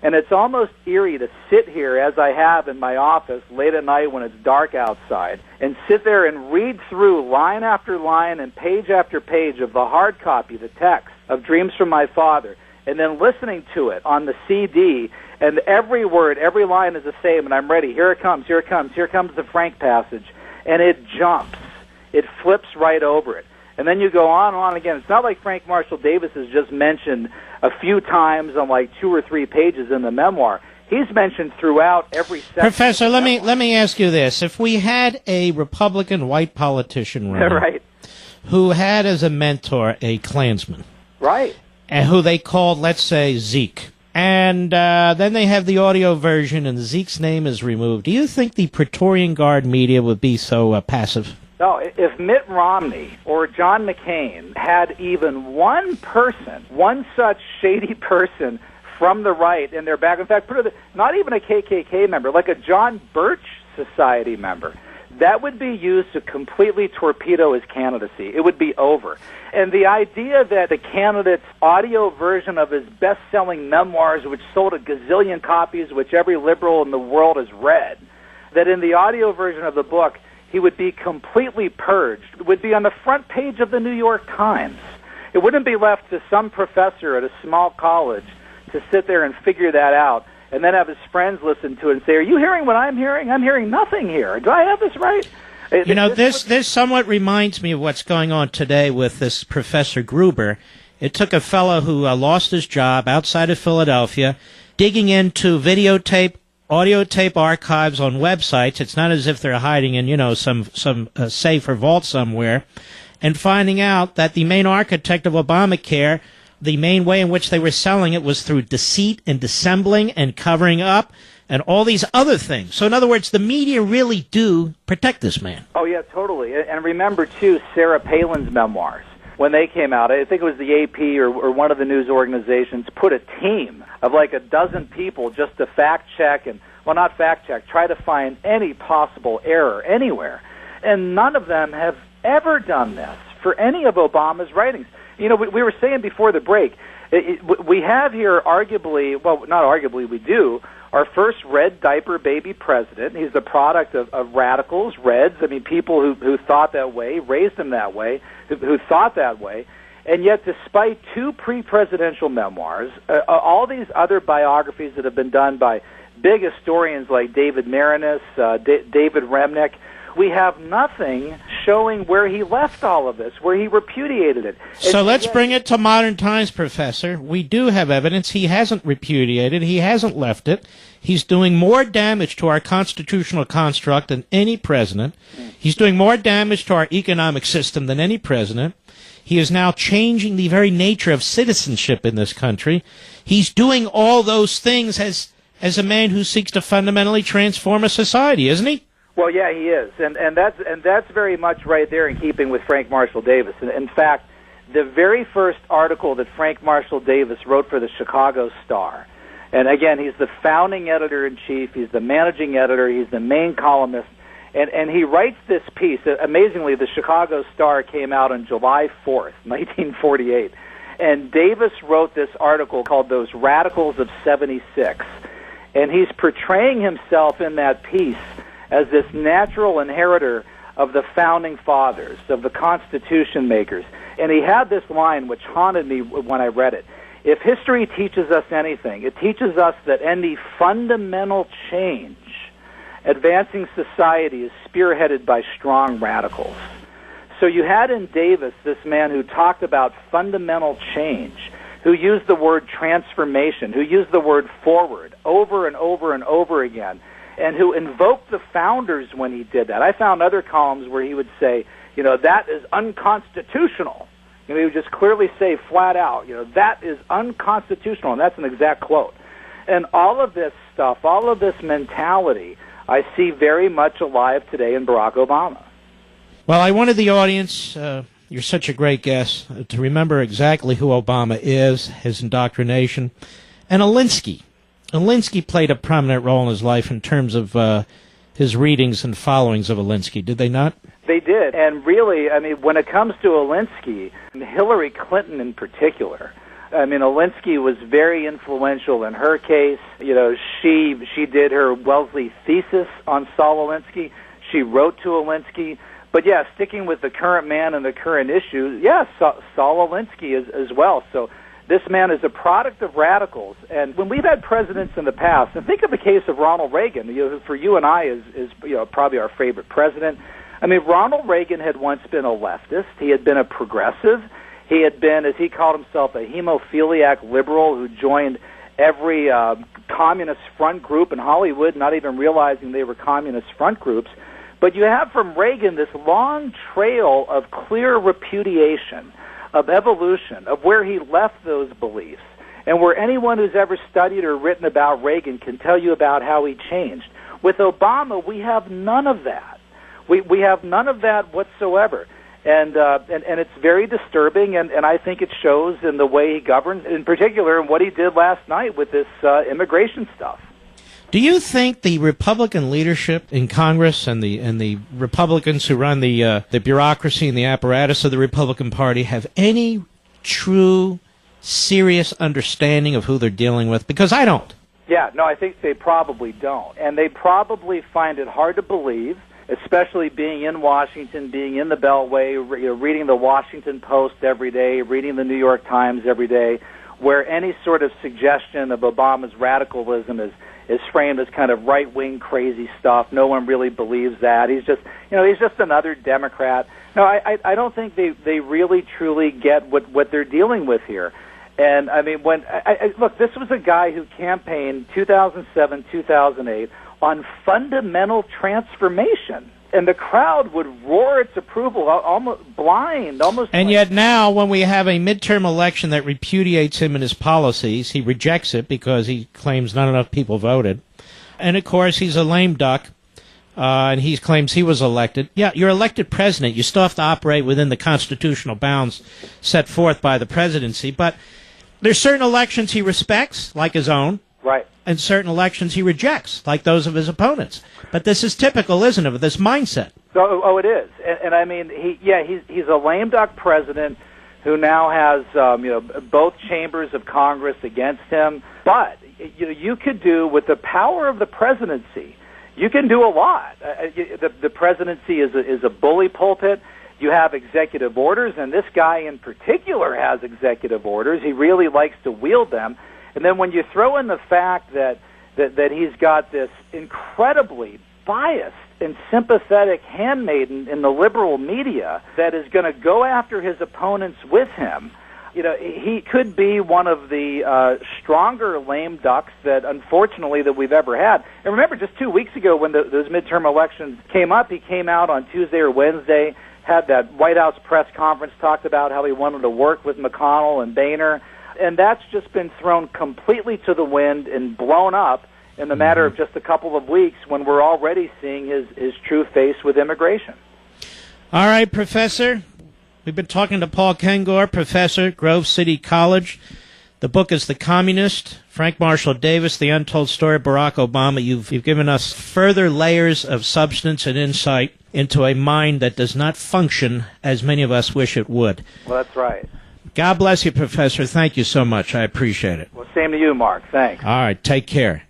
And it's almost eerie to sit here, as I have in my office late at night when it's dark outside, and sit there and read through line after line and page after page of the hard copy, the text of Dreams from My Father, and then listening to it on the CD, and every word, every line is the same, and I'm ready. Here it comes, here it comes, here comes the Frank passage, and it jumps. It flips right over it. And then you go on and on again. It's not like Frank Marshall Davis is just mentioned a few times on like 2 or 3 pages in the memoir. He's mentioned throughout every section. Professor, let me ask you this. If we had a Republican white politician right. who had as a mentor a Klansman, right, and who they called, let's say, Zeke, and then they have the audio version and Zeke's name is removed, do you think the Praetorian Guard media would be so passive? No, if Mitt Romney or John McCain had even one person, one such shady person from the right in their back, in fact, not even a KKK member, like a John Birch Society member, that would be used to completely torpedo his candidacy. It would be over. And the idea that the candidate's audio version of his best-selling memoirs, which sold a gazillion copies, which every liberal in the world has read, that in the audio version of the book, he would be completely purged. It would be on the front page of the New York Times. It wouldn't be left to some professor at a small college to sit there and figure that out and then have his friends listen to it and say, are you hearing what I'm hearing? I'm hearing nothing here. Do I have this right? This somewhat reminds me of what's going on today with this Professor Gruber. It took a fellow who lost his job outside of Philadelphia, digging into audio tape archives on websites. It's not as if they're hiding in, some safe or vault somewhere, and finding out that the main architect of Obamacare, the main way in which they were selling it was through deceit and dissembling and covering up and all these other things. So in other words, the media really do protect this man. Oh, yeah, totally. And remember, too, Sarah Palin's memoirs. When they came out, I think it was the AP or one of the news organizations put a team of like a dozen people just to fact check and, well, not fact check, try to find any possible error anywhere. And none of them have ever done this for any of Obama's writings. We were saying before the break, we have here arguably, well, not arguably, we do, our first red diaper baby president. He's the product of radicals, Reds, people who thought that way, raised him that way, who thought that way. And yet, despite 2 pre-presidential memoirs, all these other biographies that have been done by big historians like David Marinis, David Remnick, we have nothing showing where he left all of this, where he repudiated it. So let's bring it to modern times, Professor. We do have evidence he hasn't repudiated, he hasn't left it. He's doing more damage to our constitutional construct than any president. He's doing more damage to our economic system than any president. He is now changing the very nature of citizenship in this country. He's doing all those things as a man who seeks to fundamentally transform a society, isn't he? Well, yeah, he is, and that's very much right there in keeping with Frank Marshall Davis. And in fact, the very first article that Frank Marshall Davis wrote for the Chicago Star, and again, he's the founding editor-in-chief, he's the managing editor, he's the main columnist, and he writes this piece. Amazingly, the Chicago Star came out on July 4th, 1948, and Davis wrote this article called Those Radicals of 76, and he's portraying himself in that piece as this natural inheritor of the founding fathers, of the Constitution makers. And he had this line which haunted me when I read it. If history teaches us anything, it teaches us that any fundamental change advancing society is spearheaded by strong radicals. So you had in Davis this man who talked about fundamental change, who used the word transformation, who used the word forward over and over and over again, and who invoked the founders when he did that. I found other columns where he would say, that is unconstitutional. He would just clearly say flat out, that is unconstitutional, and that's an exact quote. And all of this stuff, all of this mentality, I see very much alive today in Barack Obama. Well, I wanted the audience, you're such a great guest, to remember exactly who Obama is, his indoctrination, and Alinsky. Alinsky played a prominent role in his life in terms of his readings and followings of Alinsky, did they not? They did, and really, when it comes to Alinsky, and Hillary Clinton in particular, I mean, Alinsky was very influential in her case. You know, she did her Wellesley thesis on Saul Alinsky. She wrote to Alinsky. But yeah, sticking with the current man and the current issue, yes, Saul Alinsky as well. So this man is a product of radicals. And when we've had presidents in the past, and think of the case of Ronald Reagan, you know, for you and I is probably our favorite president. I mean, Ronald Reagan had once been a leftist. He had been a progressive. He had been, as he called himself, a hemophiliac liberal who joined every communist front group in Hollywood, not even realizing they were communist front groups. But you have from Reagan this long trail of clear repudiation, of evolution, of where he left those beliefs, and where anyone who's ever studied or written about Reagan can tell you about how he changed. With Obama, we have none of that. We have none of that whatsoever. And it's very disturbing, and I think it shows in the way he governs, in particular in what he did last night with this immigration stuff. Do you think the Republican leadership in Congress and the Republicans who run the bureaucracy and the apparatus of the Republican Party have any true, serious understanding of who they're dealing with? Because I don't. Yeah, no, I think they probably don't. And they probably find it hard to believe, especially being in Washington, being in the Beltway, reading the Washington Post every day, reading the New York Times every day, where any sort of suggestion of Obama's radicalism is framed as kind of right-wing crazy stuff. No one really believes that. He's just another Democrat. No, I don't think they really truly get what they're dealing with here. And I mean, look, this was a guy who campaigned 2007, 2008 on fundamental transformation. And the crowd would roar its approval, almost blind, almost. And yet now, when we have a midterm election that repudiates him and his policies, he rejects it because he claims not enough people voted. And, of course, he's a lame duck, and he claims he was elected. Yeah, you're elected president. You still have to operate within the constitutional bounds set forth by the presidency. But there's certain elections he respects, like his own. Right. And certain elections he rejects, like those of his opponents. But this is typical, isn't it, of this mindset? Oh, it is. And I mean, he's a lame duck president who now has both chambers of Congress against him. But you could do, with the power of the presidency, you can do a lot. The presidency is a bully pulpit. You have executive orders, and this guy in particular has executive orders. He really likes to wield them. And then when you throw in the fact that he's got this incredibly biased and sympathetic handmaiden in the liberal media that is going to go after his opponents with him, he could be one of the stronger lame ducks that, unfortunately, that we've ever had. And remember, just 2 weeks ago when those midterm elections came up, he came out on Tuesday or Wednesday, had that White House press conference, talked about how he wanted to work with McConnell and Boehner. And that's just been thrown completely to the wind and blown up in the matter of just a couple of weeks when we're already seeing his true face with immigration. All right, Professor. We've been talking to Paul Kengore, Professor, Grove City College. The book is The Communist, Frank Marshall Davis, The Untold Story of Barack Obama. You've given us further layers of substance and insight into a mind that does not function as many of us wish it would. Well, that's right. God bless you, Professor. Thank you so much. I appreciate it. Well, same to you, Mark. Thanks. All right. Take care.